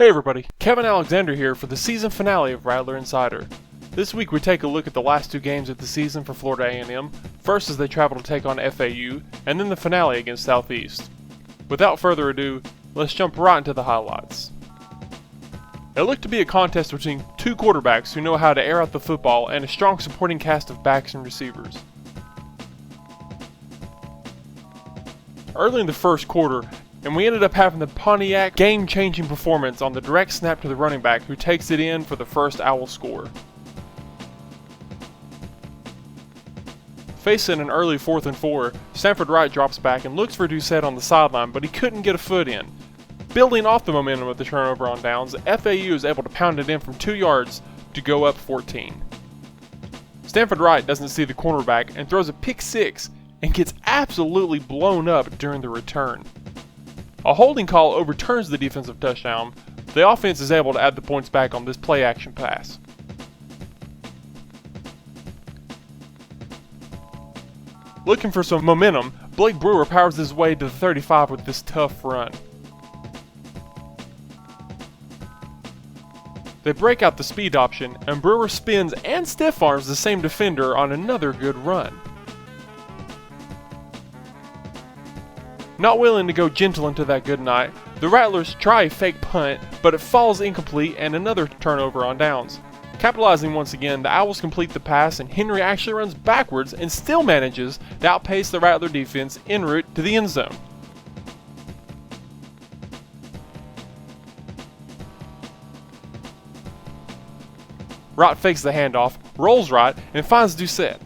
Hey everybody, Kevin Alexander here for the season finale of Rattler Insider. This week we take a look at the last two games of the season for Florida A&M, first as they travel to take on FAU, and then the finale against Southeast. Without further ado, let's jump right into the highlights. It looked to be a contest between two quarterbacks who know how to air out the football and a strong supporting cast of backs and receivers. Early in the first quarter, and we ended up having the Pontiac game-changing performance on the direct snap to the running back who takes it in for the first Owl score. Facing an early 4th and 4, Stanford Wright drops back and looks for Doucette on the sideline, but he couldn't get a foot in. Building off the momentum of the turnover on downs, FAU is able to pound it in from 2 yards to go up 14. Stanford Wright doesn't see the cornerback and throws a pick six and gets absolutely blown up during the return. A holding call overturns the defensive touchdown. The offense is able to add the points back on this play-action pass. Looking for some momentum, Blake Brewer powers his way to the 35 with this tough run. They break out the speed option, and Brewer spins and stiff arms the same defender on another good run. Not willing to go gentle into that good night, the Rattlers try a fake punt, but it falls incomplete and another turnover on downs. Capitalizing once again, the Owls complete the pass and Henry actually runs backwards and still manages to outpace the Rattler defense en route to the end zone. Wright fakes the handoff, rolls right, and finds Doucette.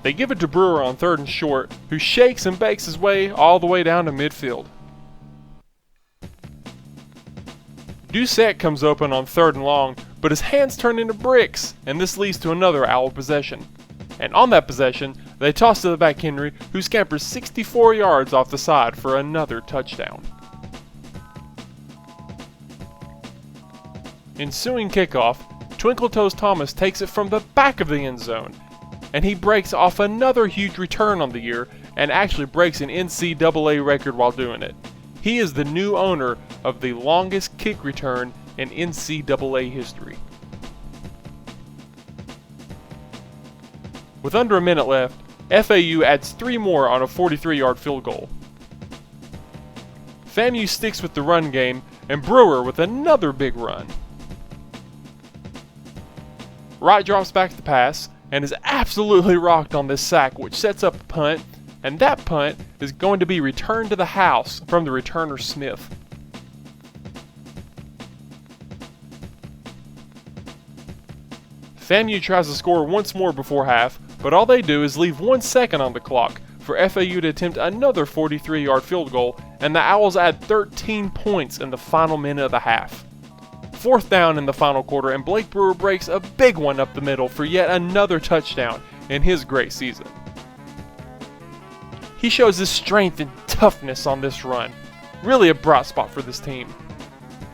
They give it to Brewer on 3rd and short, who shakes and bakes his way all the way down to midfield. Doucette comes open on 3rd and long, but his hands turn into bricks, and this leads to another Owl possession. And on that possession, they toss to the back Henry, who scampers 64 yards off the side for another touchdown. Ensuing kickoff, Twinkle Toes Thomas takes it from the back of the end zone, and he breaks off another huge return on the year and actually breaks an NCAA record while doing it. He is the new owner of the longest kick return in NCAA history. With under a minute left, FAU adds 3 more on a 43-yard field goal. FAMU sticks with the run game, and Brewer with another big run. Wright drops back the pass and is absolutely rocked on this sack, which sets up a punt, and that punt is going to be returned to the house from the returner Smith. FAMU tries to score once more before half, but all they do is leave 1 second on the clock for FAU to attempt another 43-yard field goal, and the Owls add 13 points in the final minute of the half. 4th down in the final quarter, and Blake Brewer breaks a big one up the middle for yet another touchdown in his great season. He shows his strength and toughness on this run. Really a bright spot for this team.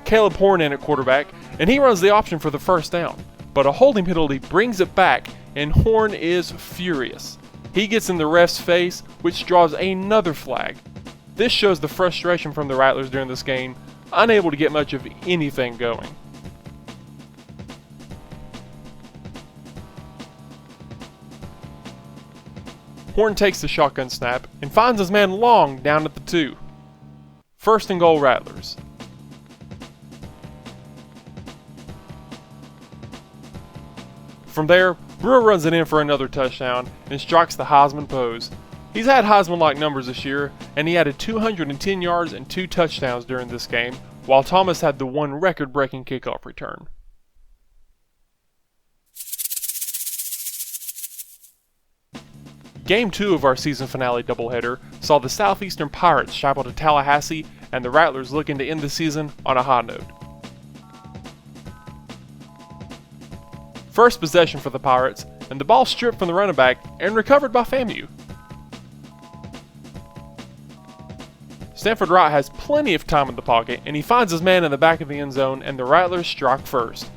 Caleb Horn in at quarterback, and he runs the option for the first down, but a holding penalty brings it back, and Horn is furious. He gets in the ref's face, which draws another flag. This shows the frustration from the Rattlers during this game, unable to get much of anything going. Horn takes the shotgun snap and finds his man Long down at the 2. 1st and goal Rattlers. From there, Brewer runs it in for another touchdown and strikes the Heisman pose. He's had Heisman-like numbers this year, and he added 210 yards and 2 touchdowns during this game, while Thomas had the 1 record-breaking kickoff return. Game 2 of our season finale doubleheader saw the Southeastern Pirates travel to Tallahassee and the Rattlers looking to end the season on a high note. First possession for the Pirates, and the ball stripped from the running back and recovered by FAMU. Stanford Wright has plenty of time in the pocket, and he finds his man in the back of the end zone, and the Rattlers strike first.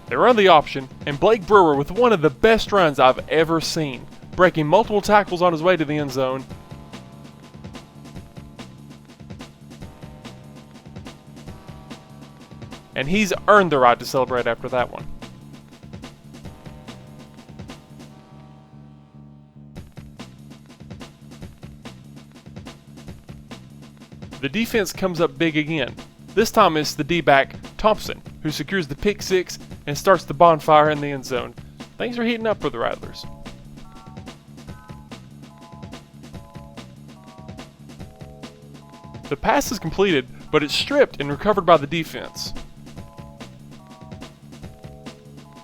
They run the option, and Blake Brewer with one of the best runs I've ever seen, breaking multiple tackles on his way to the end zone, and he's earned the right to celebrate after that one. The defense comes up big again. This time it's the D-back, Thompson, who secures the pick six and starts the bonfire in the end zone. Things are heating up for the Rattlers. The pass is completed, but it's stripped and recovered by the defense.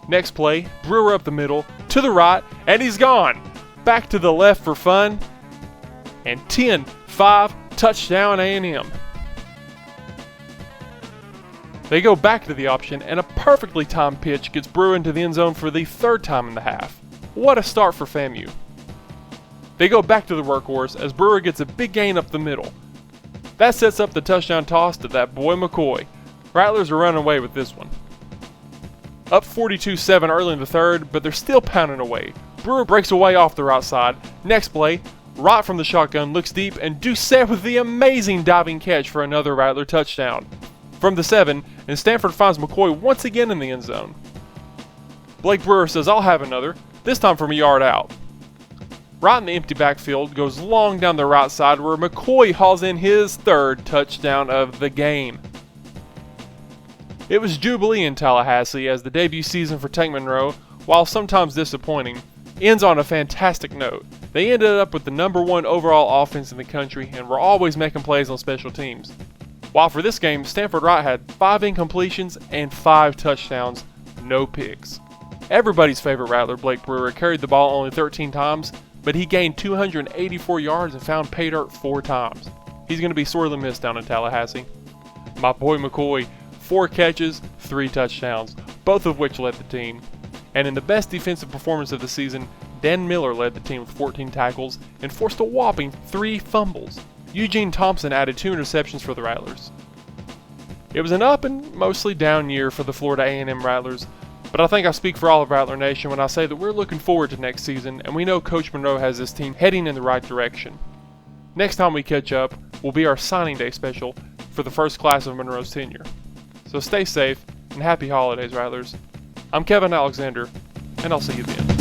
Next play, Brewer up the middle, to the right, and he's gone! Back to the left for fun, and 10-5, touchdown A&M. They go back to the option, and a perfectly timed pitch gets Brewer into the end zone for the third time in the half. What a start for FAMU. They go back to the workhorse as Brewer gets a big gain up the middle. That sets up the touchdown toss to that boy McCoy. Rattlers are running away with this one. Up 42-7 early in the third, but they're still pounding away. Brewer breaks away off the right side. Next play, right from the shotgun, looks deep, and Doucette with the amazing diving catch for another Rattler touchdown. From the 7, and Stanford finds McCoy once again in the end zone. Blake Brewer says, "I'll have another, this time from a yard out." Right in the empty backfield, goes long down the right side where McCoy hauls in his third touchdown of the game. It was Jubilee in Tallahassee as the debut season for Tank Monroe, while sometimes disappointing, ends on a fantastic note. They ended up with the #1 overall offense in the country and were always making plays on special teams. While for this game, Stanford Wright had 5 incompletions and 5 touchdowns, no picks. Everybody's favorite Rattler, Blake Brewer, carried the ball only 13 times, but he gained 284 yards and found pay dirt 4 times. He's going to be sorely missed down in Tallahassee. My boy McCoy, 4 catches, 3 touchdowns, both of which led the team. And in the best defensive performance of the season, Dan Miller led the team with 14 tackles and forced a whopping 3 fumbles. Eugene Thompson added 2 interceptions for the Rattlers. It was an up and mostly down year for the Florida A&M Rattlers, but I think I speak for all of Rattler Nation when I say that we're looking forward to next season, and we know Coach Monroe has this team heading in the right direction. Next time we catch up will be our signing day special for the first class of Monroe's tenure. So stay safe and happy holidays, Rattlers. I'm Kevin Alexander, and I'll see you then.